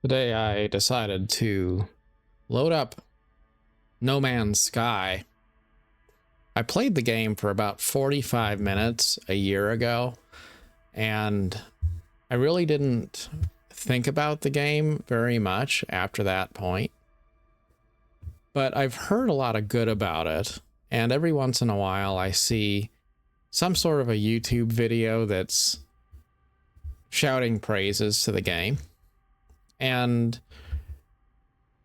Today I decided to load up No Man's Sky. I played the game for about 45 minutes a year ago, and I really didn't think about the game very much after that point. But I've heard a lot of good about it, and every once in a while I see some sort of a YouTube video that's shouting praises to the game. And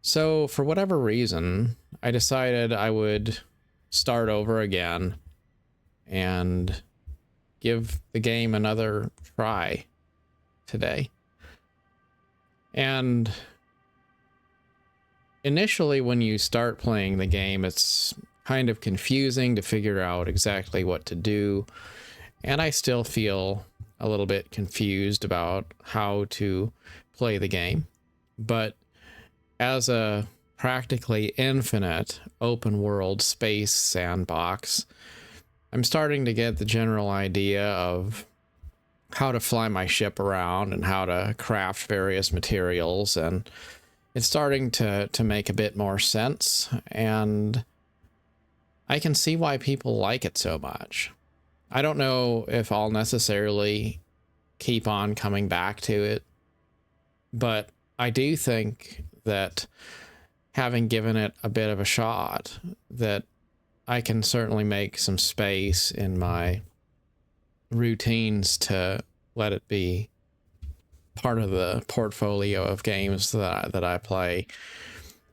so for whatever reason, I decided I would start over again and give the game another try today. And initially, when you start playing the game, it's kind of confusing to figure out exactly what to do. And I still feel a little bit confused about how to play the game. But as a practically infinite open world space sandbox, I'm starting to get the general idea of how to fly my ship around and how to craft various materials, and it's starting to make a bit more sense, and I can see why people like it so much. I don't know if I'll necessarily keep on coming back to it, but I do think that having given it a bit of a shot, that I can certainly make some space in my routines to let it be part of the portfolio of games that I play.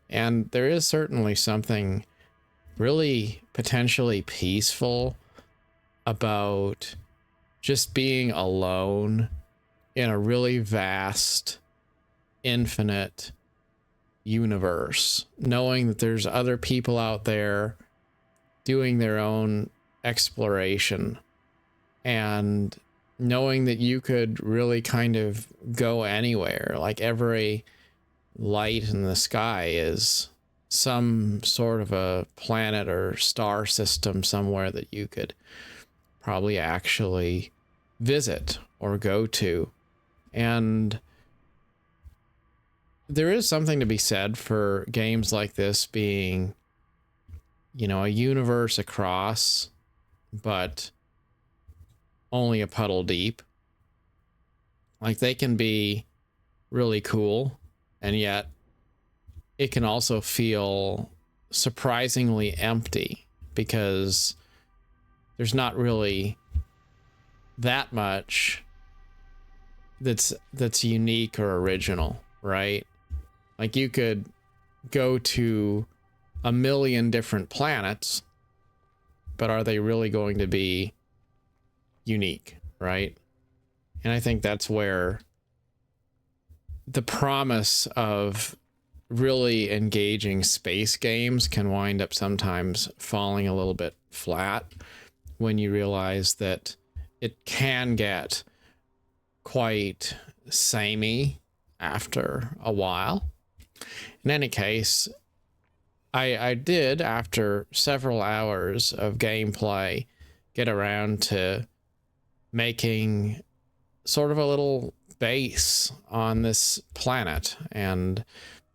And there is certainly something really potentially peaceful about just being alone in a really vast, infinite universe, knowing that there's other people out there doing their own exploration, and knowing that you could really kind of go anywhere. Like every light in the sky is some sort of a planet or star system somewhere that you could probably actually visit or go to. And there is something to be said for games like this being, you know, a universe across, but only a puddle deep. Like, they can be really cool, and yet it can also feel surprisingly empty because there's not really that much that's unique or original, right? Like, you could go to a million different planets, but are they really going to be unique, right? And I think that's where the promise of really engaging space games can wind up sometimes falling a little bit flat when you realize that it can get quite samey after a while. In any case, I did, after several hours of gameplay, get around to making sort of a little base on this planet, and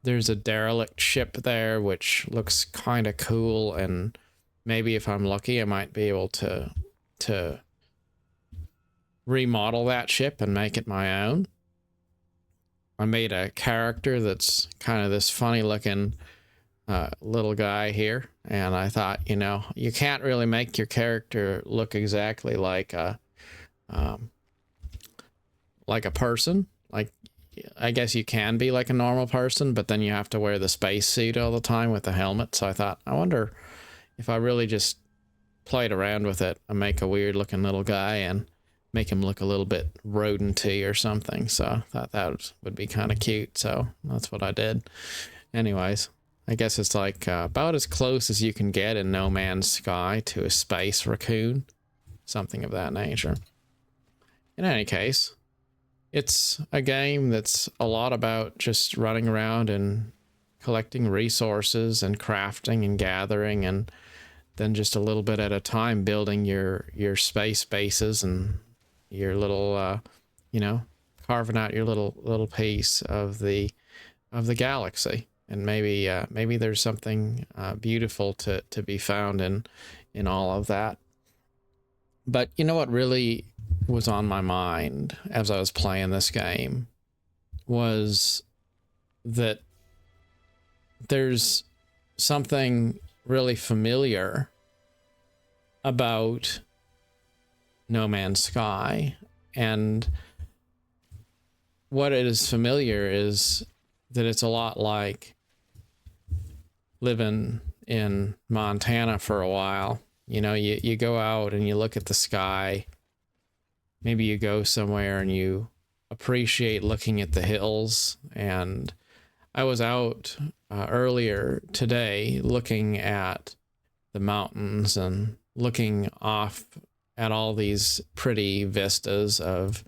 there's a derelict ship there which looks kind of cool, and maybe if I'm lucky I might be able to remodel that ship and make it my own. I made a character that's kind of this funny looking little guy here, and I thought, you know, you can't really make your character look exactly like a person. Like, I guess you can be like a normal person, but then you have to wear the space suit all the time with the helmet. So I thought, I wonder if I really just played around with it and make a weird looking little guy and make him look a little bit rodent-y or something. So I thought that would be kind of cute. So that's what I did. Anyways, I guess it's like about as close as you can get in No Man's Sky to a space raccoon, something of that nature. In any case, it's a game that's a lot about just running around and collecting resources and crafting and gathering, and then just a little bit at a time building your space bases and your little, you know, carving out your little piece of the of the galaxy. And maybe there's something beautiful to be found in all of that. But you know what really was on my mind as I was playing this game was that there's something really familiar about No Man's Sky. And what it is familiar is that it's a lot like living in Montana for a while. You know, you go out and you look at the sky. Maybe you go somewhere and you appreciate looking at the hills. And I was out earlier today looking at the mountains and looking off at all these pretty vistas of,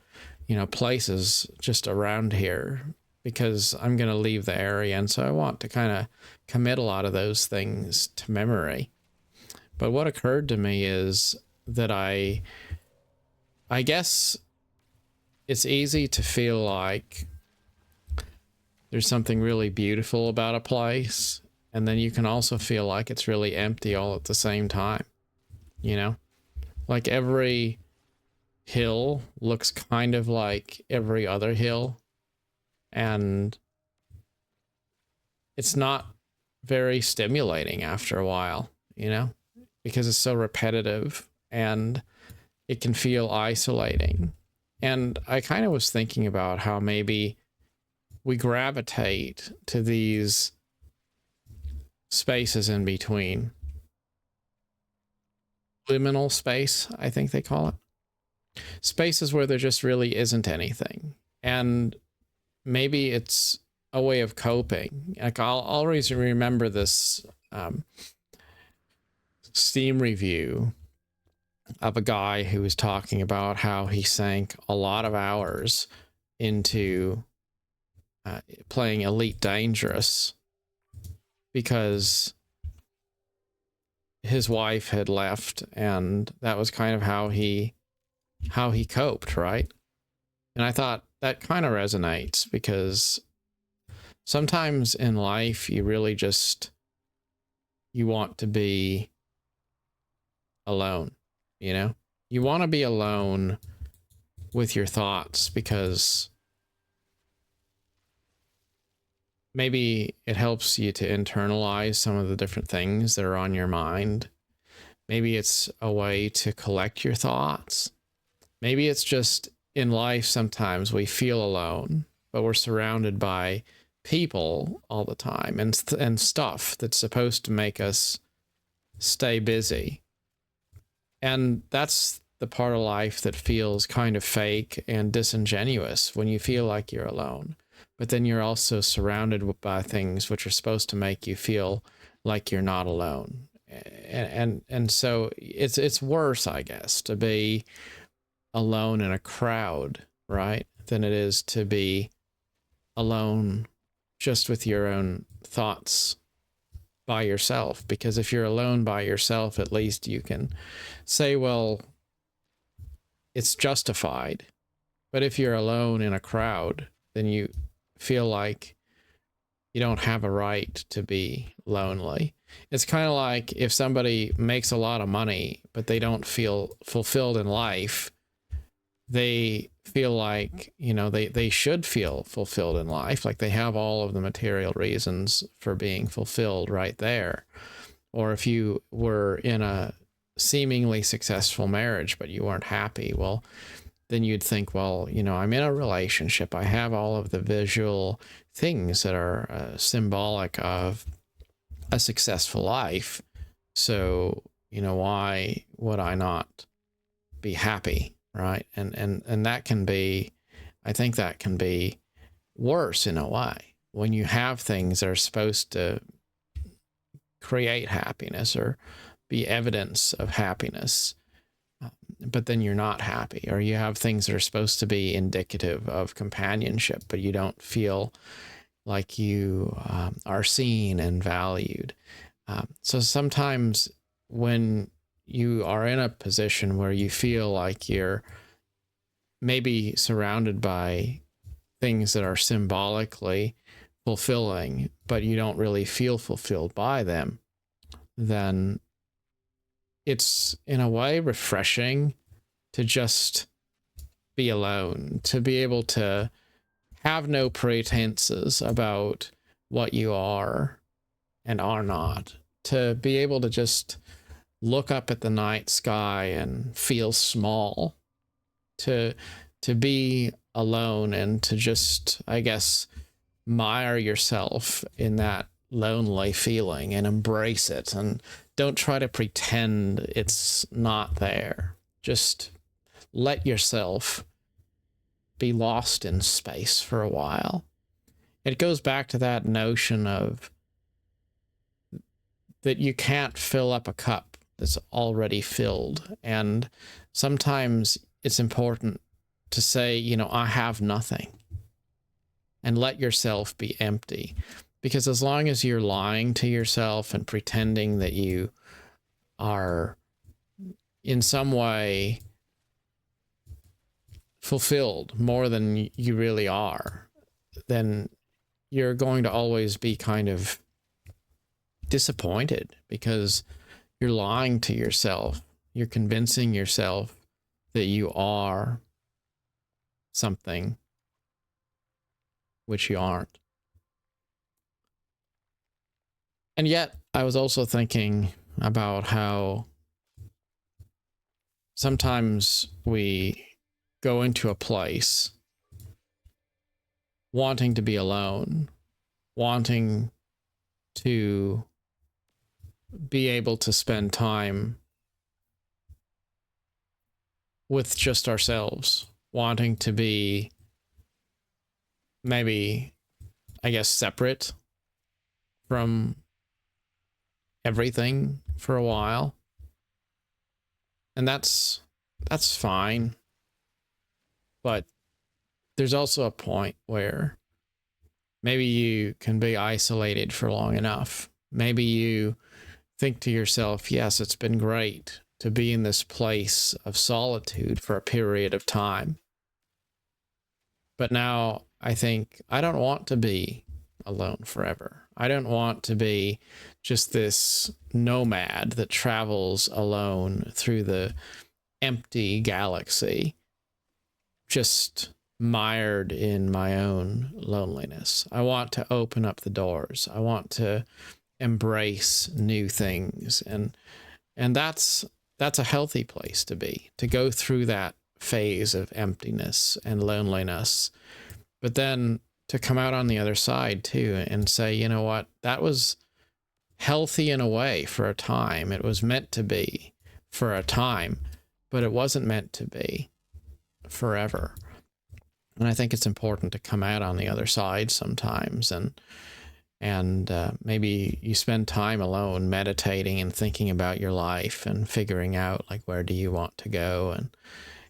you know, places just around here, because I'm going to leave the area. And so I want to kind of commit a lot of those things to memory. But what occurred to me is that I guess it's easy to feel like there's something really beautiful about a place, and then you can also feel like it's really empty all at the same time. You know, like every hill looks kind of like every other hill, and it's not very stimulating after a while, you know, because it's so repetitive and it can feel isolating. And I kind of was thinking about how maybe we gravitate to these spaces in between. Liminal space, I think they call it. Spaces where there just really isn't anything. And maybe it's a way of coping. Like I'll always remember this Steam review of a guy who was talking about how he sank a lot of hours into playing Elite Dangerous because his wife had left, and that was kind of how he coped, right? And I thought that kind of resonates, because sometimes in life you really just, you want to be alone, you know? You want to be alone with your thoughts, because maybe it helps you to internalize some of the different things that are on your mind. Maybe it's a way to collect your thoughts. Maybe it's just in life sometimes we feel alone, but we're surrounded by people all the time and stuff that's supposed to make us stay busy. And that's the part of life that feels kind of fake and disingenuous, when you feel like you're alone. But then you're also surrounded by things which are supposed to make you feel like you're not alone. And so it's worse, I guess, to be alone in a crowd, right, than it is to be alone just with your own thoughts by yourself. Because if you're alone by yourself, at least you can say, well, it's justified. But if you're alone in a crowd, then you feel like you don't have a right to be lonely. It's kind of like if somebody makes a lot of money, but they don't feel fulfilled in life, they feel like, you know, they should feel fulfilled in life. Like they have all of the material reasons for being fulfilled right there. Or if you were in a seemingly successful marriage, but you weren't happy, well, then you'd think, well, you know, I'm in a relationship. I have all of the visual things that are symbolic of a successful life. So, you know, why would I not be happy? Right. And that can be, I think that can be worse in a way, when you have things that are supposed to create happiness or be evidence of happiness, but then you're not happy. Or you have things that are supposed to be indicative of companionship, but you don't feel like you are seen and valued. So sometimes when you are in a position where you feel like you're maybe surrounded by things that are symbolically fulfilling, but you don't really feel fulfilled by them, then it's in a way refreshing to just be alone, to be able to have no pretenses about what you are and are not, to be able to just look up at the night sky and feel small, to be alone and to just, I guess, mire yourself in that lonely feeling and embrace it, and don't try to pretend it's not there. Just let yourself be lost in space for a while. It goes back to that notion of that you can't fill up a cup that's already filled. And sometimes it's important to say, you know, I have nothing, and let yourself be empty. Because as long as you're lying to yourself and pretending that you are in some way fulfilled more than you really are, then you're going to always be kind of disappointed, because you're lying to yourself. You're convincing yourself that you are something which you aren't. And yet, I was also thinking about how sometimes we go into a place wanting to be alone, wanting to be able to spend time with just ourselves, wanting to be maybe, I guess, separate from everything for a while. And that's fine. But there's also a point where maybe you can be isolated for long enough. Maybe you think to yourself, yes, it's been great to be in this place of solitude for a period of time. But now I think I don't want to be alone forever. I don't want to be just this nomad that travels alone through the empty galaxy, just mired in my own loneliness. I want to open up the doors. I want to embrace new things, and that's a healthy place to be, to go through that phase of emptiness and loneliness, but then to come out on the other side too and say, you know what, that was healthy in a way for a time. It was meant to be for a time, but it wasn't meant to be forever. And I think it's important to come out on the other side sometimes, and maybe you spend time alone meditating and thinking about your life and figuring out, like, where do you want to go,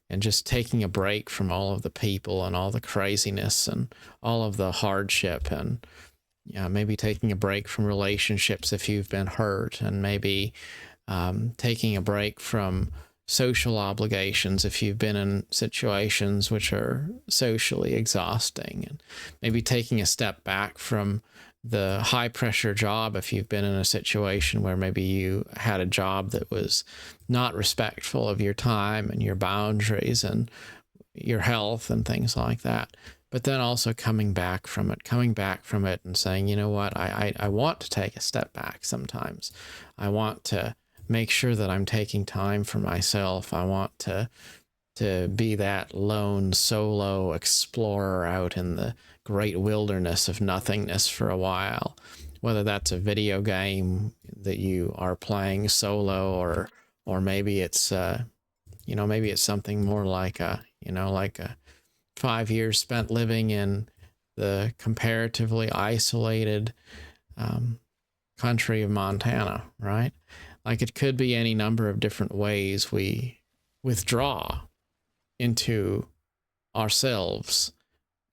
and just taking a break from all of the people and all the craziness and all of the hardship, and maybe taking a break from relationships if you've been hurt, and maybe taking a break from social obligations if you've been in situations which are socially exhausting, and maybe taking a step back from the high pressure job if you've been in a situation where maybe you had a job that was not respectful of your time and your boundaries and your health and things like that. But then also coming back from it and saying, you know what, I want to take a step back sometimes. I want to make sure that I'm taking time for myself. I want to be that lone solo explorer out in the great wilderness of nothingness for a while, whether that's a video game that you are playing solo, or maybe it's maybe it's something more like a 5 years spent living in the comparatively isolated country of Montana, right? Like, it could be any number of different ways we withdraw into ourselves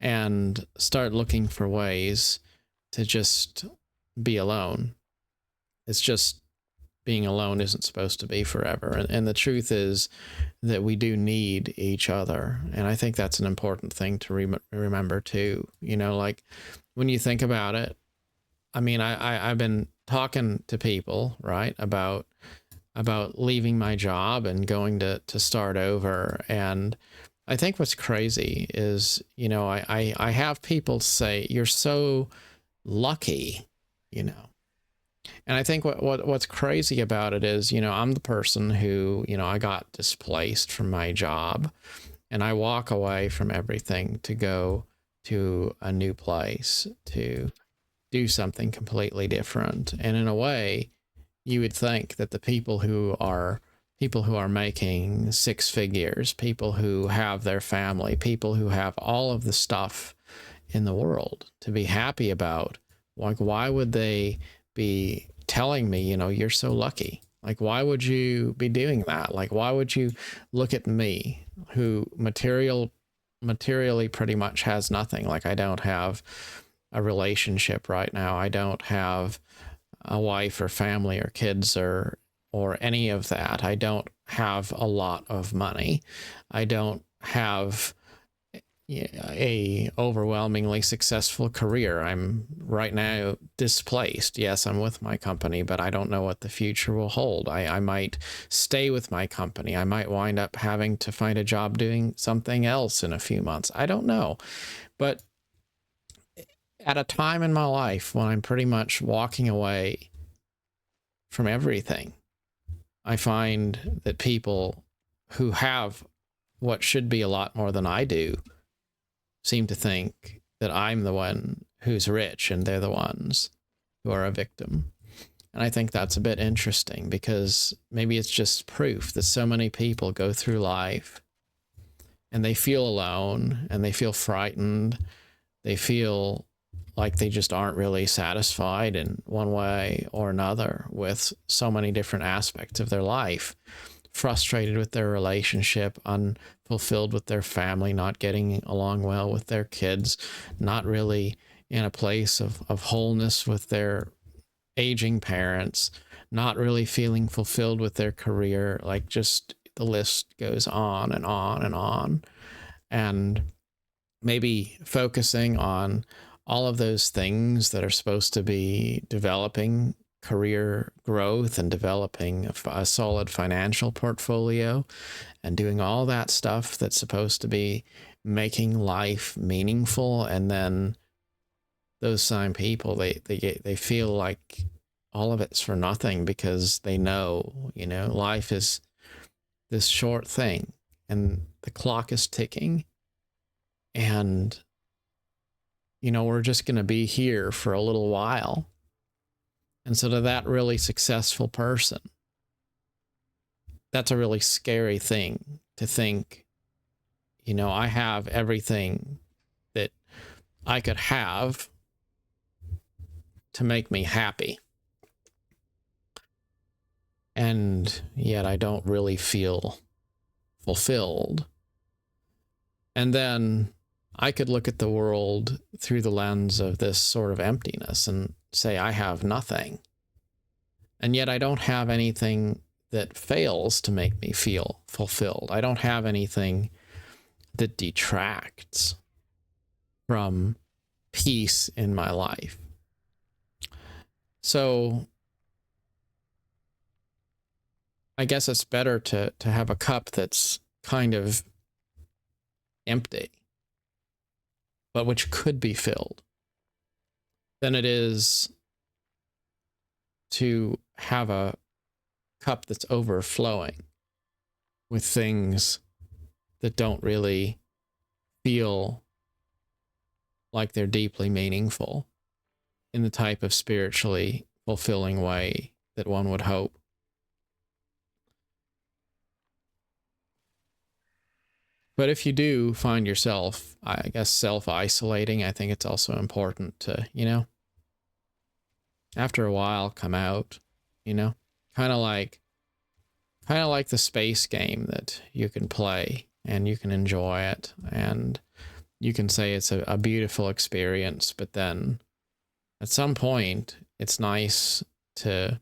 and start looking for ways to just be alone. It's just being alone isn't supposed to be forever. And the truth is that we do need each other. And I think that's an important thing to remember too. You know, like when you think about it, I mean, I've been talking to people, right, about leaving my job and going to start over. And I think what's crazy is, you know, I have people say, you're so lucky, you know. And I think what's crazy about it is, you know, I'm the person who, you know, I got displaced from my job and I walk away from everything to go to a new place, to do something completely different. And in a way, you would think that the people who are making six figures, people who have their family, people who have all of the stuff in the world to be happy about, like, why would they be telling me, you know, you're so lucky? Like, why would you be doing that? Like, why would you look at me, who materially pretty much has nothing? Like, I don't have a relationship right now. I don't have a wife or family or kids or any of that. I don't have a lot of money. I don't have a overwhelmingly successful career. I'm right now displaced. Yes, I'm with my company, but I don't know what the future will hold. I might stay with my company. I might wind up having to find a job doing something else in a few months. I don't know. But at a time in my life when I'm pretty much walking away from everything, I find that people who have what should be a lot more than I do seem to think that I'm the one who's rich and they're the ones who are a victim. And I think that's a bit interesting, because maybe it's just proof that so many people go through life and they feel alone and they feel frightened. They feel like they just aren't really satisfied in one way or another with so many different aspects of their life. Frustrated with their relationship, unfulfilled with their family, not getting along well with their kids, not really in a place of wholeness with their aging parents, not really feeling fulfilled with their career. Like, just the list goes on and on and on. And maybe focusing on all of those things that are supposed to be developing career growth and developing a solid financial portfolio and doing all that stuff that's supposed to be making life meaningful. And then those same people, they feel like all of it's for nothing, because they know, you know, life is this short thing and the clock is ticking, and, you know, we're just going to be here for a little while. And so to that really successful person, that's a really scary thing to think, you know, I have everything that I could have to make me happy, and yet I don't really feel fulfilled. And then I could look at the world through the lens of this sort of emptiness and say, I have nothing. And yet I don't have anything that fails to make me feel fulfilled. I don't have anything that detracts from peace in my life. So I guess it's better to have a cup that's kind of empty, but which could be filled, than it is to have a cup that's overflowing with things that don't really feel like they're deeply meaningful in the type of spiritually fulfilling way that one would hope. But if you do find yourself, I guess, self-isolating, I think it's also important to, you know, after a while, come out, you know, kind of like the space game that you can play and you can enjoy it and you can say it's a beautiful experience, but then at some point it's nice to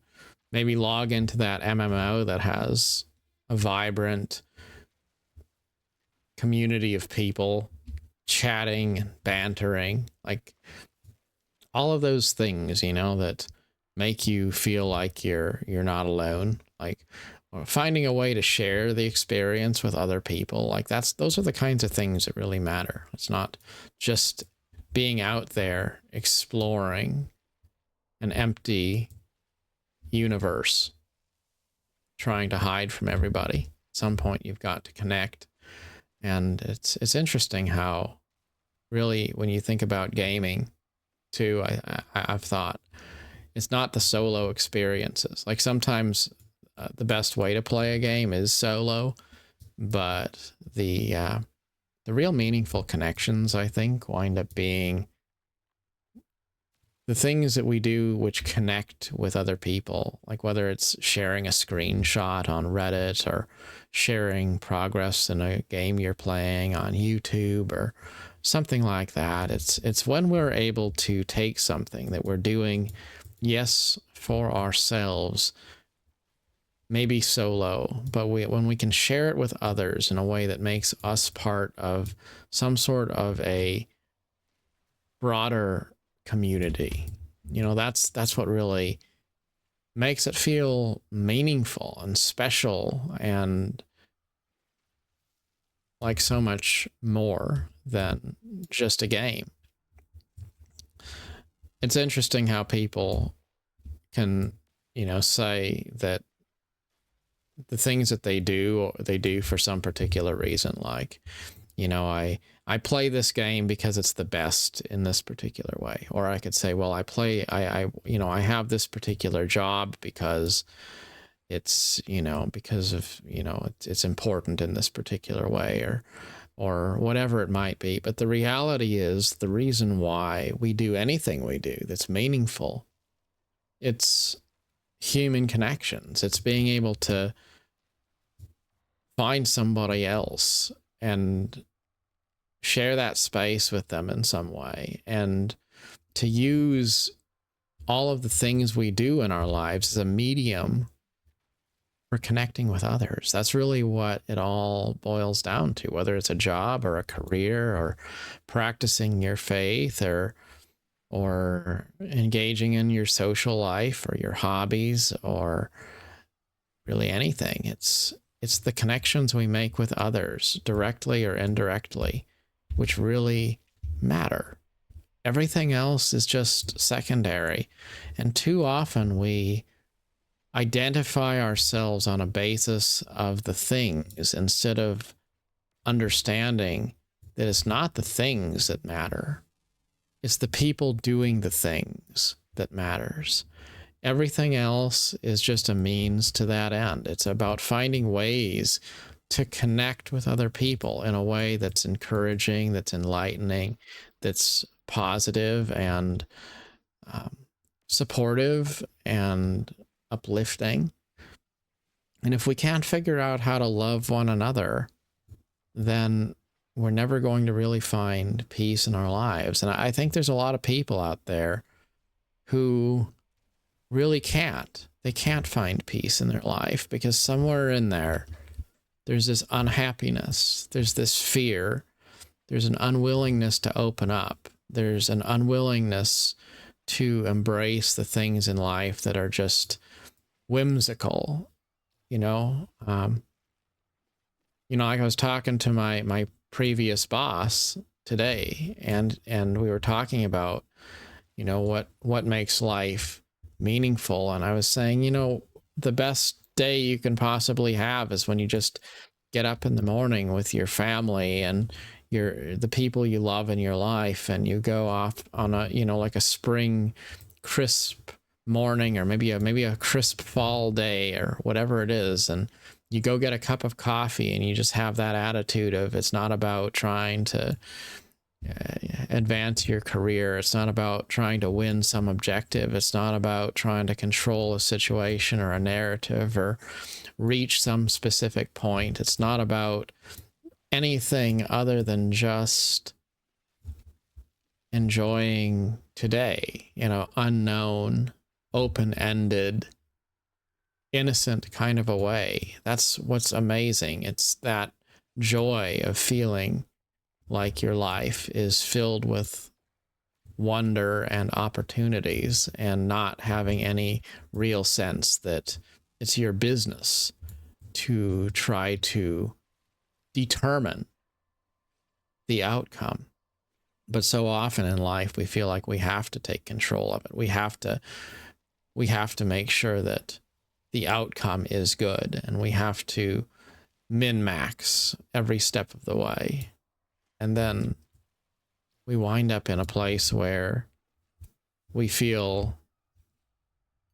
maybe log into that MMO that has a vibrant community of people chatting and bantering, like all of those things, that make you feel like you're not alone, like finding a way to share the experience with other people. Like those are the kinds of things that really matter. It's not just being out there exploring an empty universe trying to hide from everybody. At some point you've got to connect. And it's interesting how really when you think about gaming too, I've thought it's not the solo experiences. Like sometimes the best way to play a game is solo, but the real meaningful connections, I think, wind up being the things that we do which connect with other people, like whether it's sharing a screenshot on Reddit or sharing progress in a game you're playing on YouTube or something like that. It's when we're able to take something that we're doing, yes, for ourselves, maybe solo, but when we can share it with others in a way that makes us part of some sort of a broader community, that's what really makes it feel meaningful and special and like so much more than just a game. It's interesting how people can, say that the things that they do for some particular reason. Like, I play this game because it's the best in this particular way. Or I could say, well, I have this particular job because it's, because of, it's important in this particular way, or whatever it might be. But the reality is the reason why we do anything we do that's meaningful, it's human connections. It's being able to find somebody else and share that space with them in some way, and to use all of the things we do in our lives as a medium for connecting with others. That's really what it all boils down to, whether it's a job or a career or practicing your faith or engaging in your social life or your hobbies or really anything. It's the connections we make with others, directly or indirectly, which really matter. Everything else is just secondary. And too often we identify ourselves on a basis of the things instead of understanding that it's not the things that matter. It's the people doing the things that matters. Everything else is just a means to that end. It's about finding ways to connect with other people in a way that's encouraging, that's enlightening, that's positive and supportive and uplifting. And if we can't figure out how to love one another, then we're never going to really find peace in our lives. And I think there's a lot of people out there who really can't. They can't find peace in their life because somewhere in there's this unhappiness, there's this fear, there's an unwillingness to open up, there's an unwillingness to embrace the things in life that are just whimsical, I was talking to my previous boss today, and we were talking about, what makes life meaningful. And I was saying, the best day you can possibly have is when you just get up in the morning with your family and the people you love in your life, and you go off on a, like a spring crisp morning, or maybe a crisp fall day or whatever it is, and you go get a cup of coffee and you just have that attitude of, it's not about trying to advance your career. It's not about trying to win some objective. It's not about trying to control a situation or a narrative or reach some specific point. It's not about anything other than just enjoying today, unknown, open-ended, innocent kind of a way. That's what's amazing. It's that joy of feeling like your life is filled with wonder and opportunities, and not having any real sense that it's your business to try to determine the outcome. But so often in life, we feel like we have to take control of it. We have to make sure that the outcome is good, and we have to min-max every step of the way. And then we wind up in a place where we feel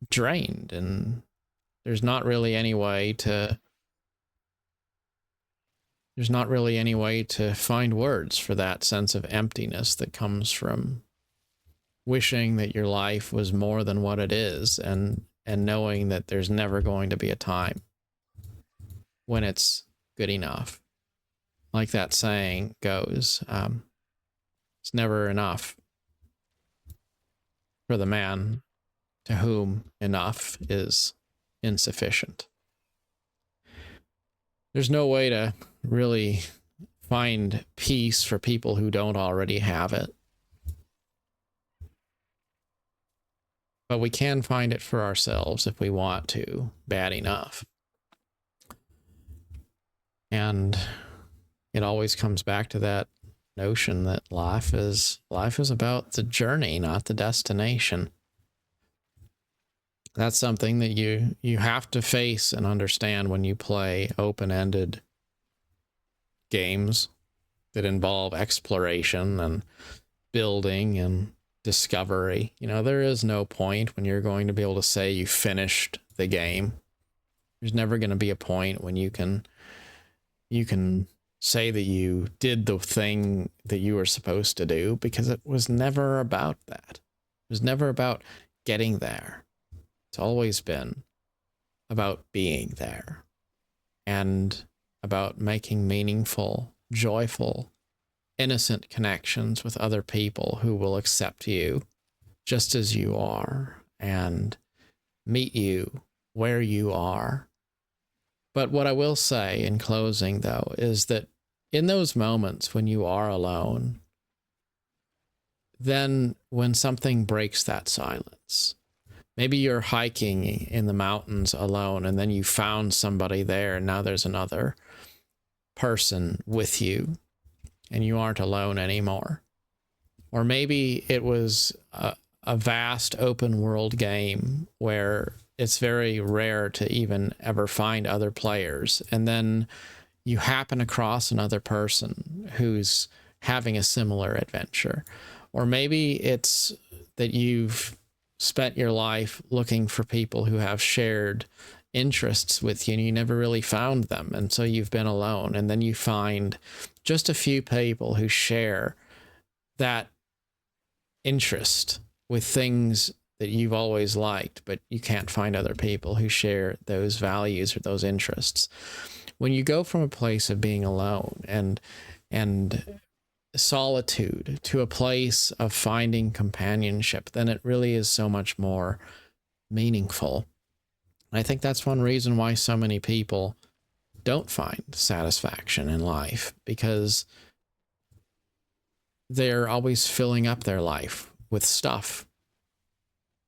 drained, and there's not really any way to find words for that sense of emptiness that comes from wishing that your life was more than what it is, and knowing that there's never going to be a time when it's good enough. Like that saying goes, it's never enough for the man to whom enough is insufficient. There's no way to really find peace for people who don't already have it. But we can find it for ourselves if we want to, bad enough. And it always comes back to that notion that life is about the journey, not the destination. That's something that you have to face and understand when you play open-ended games that involve exploration and building and discovery. You know, there is no point when you're going to be able to say you finished the game. There's never going to be a point when you can say that you did the thing that you were supposed to do, because it was never about that. It was never about getting there. It's always been about being there, and about making meaningful, joyful, innocent connections with other people who will accept you just as you are and meet you where you are. But what I will say in closing, though, is that in those moments when you are alone, then when something breaks that silence, maybe you're hiking in the mountains alone, and then you found somebody there, and now there's another person with you, and you aren't alone anymore. Or maybe it was a vast open world game where it's very rare to even ever find other players, and then you happen across another person who's having a similar adventure. Or maybe it's that you've spent your life looking for people who have shared interests with you, and you never really found them, and so you've been alone, and then you find just a few people who share that interest with things that you've always liked, but you can't find other people who share those values or those interests. When you go from a place of being alone and solitude to a place of finding companionship, then it really is so much more meaningful. I think that's one reason why so many people don't find satisfaction in life, because they're always filling up their life with stuff.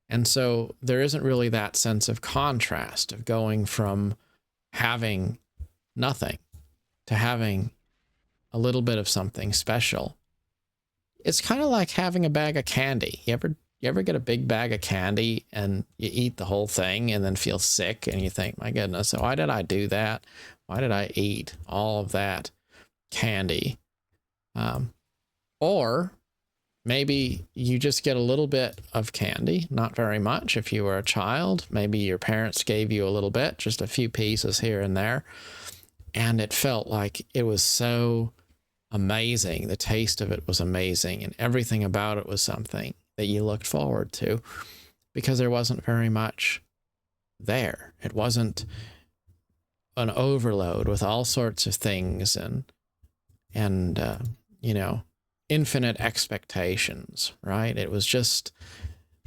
And so there isn't really that sense of contrast of going from having nothing to having a little bit of something special. It's kind of like having a bag of candy. You ever get a big bag of candy and you eat the whole thing and then feel sick, and you think, my goodness, why did I do that? Why did I eat all of that candy? Or maybe you just get a little bit of candy, not very much. If you were a child, maybe your parents gave you a little bit, just a few pieces here and there, and it felt like it was so amazing. The taste of it was amazing, and everything about it was something that you looked forward to, because there wasn't very much there. It wasn't an overload with all sorts of things and infinite expectations, right? It was just,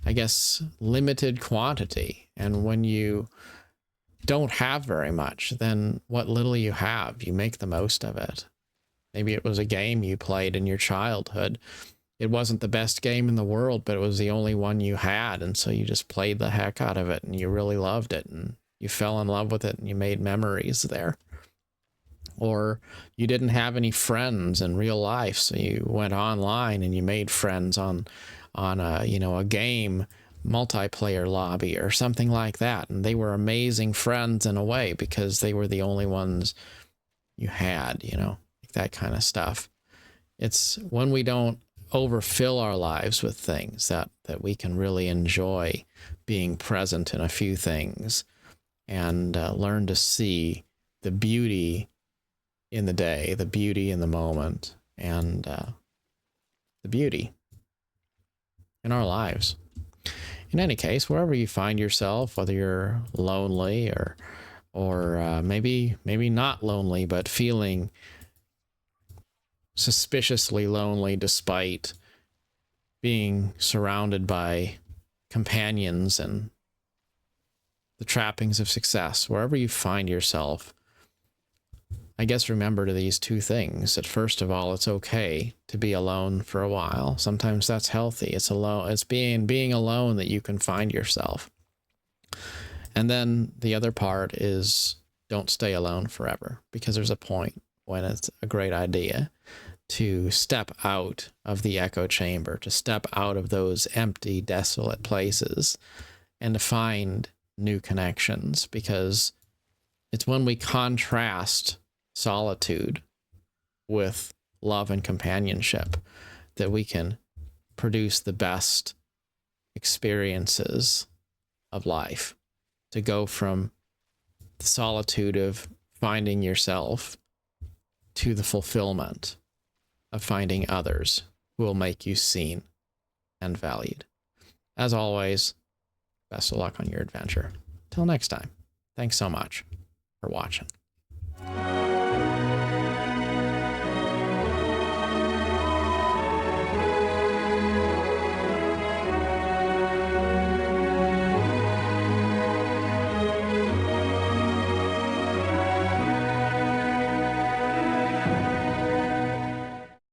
I guess, limited quantity. And when you don't have very much, then what little you have, you make the most of it. Maybe it was a game you played in your childhood. It wasn't the best game in the world, but it was the only one you had. And so you just played the heck out of it and you really loved it and you fell in love with it and you made memories there. Or you didn't have any friends in real life, so you went online and you made friends on a, you know, a game multiplayer lobby or something like that, and they were amazing friends in a way because they were the only ones you had, you know, like that kind of stuff. It's when we don't overfill our lives with things that we can really enjoy being present in a few things and learn to see the beauty in the day, the beauty in the moment, and the beauty in our lives. In any case, wherever you find yourself, whether you're lonely or maybe not lonely, but feeling suspiciously lonely despite being surrounded by companions and the trappings of success, wherever you find yourself, I guess remember to these two things. That first of all, it's okay to be alone for a while. Sometimes that's healthy. It's alone. It's being alone that you can find yourself. And then the other part is don't stay alone forever, because there's a point when it's a great idea to step out of the echo chamber, to step out of those empty, desolate places and to find new connections, because it's when we contrast solitude with love and companionship that we can produce the best experiences of life. To go from the solitude of finding yourself to the fulfillment of finding others who will make you seen and valued. As always, best of luck on your adventure. Till next time, thanks so much for watching.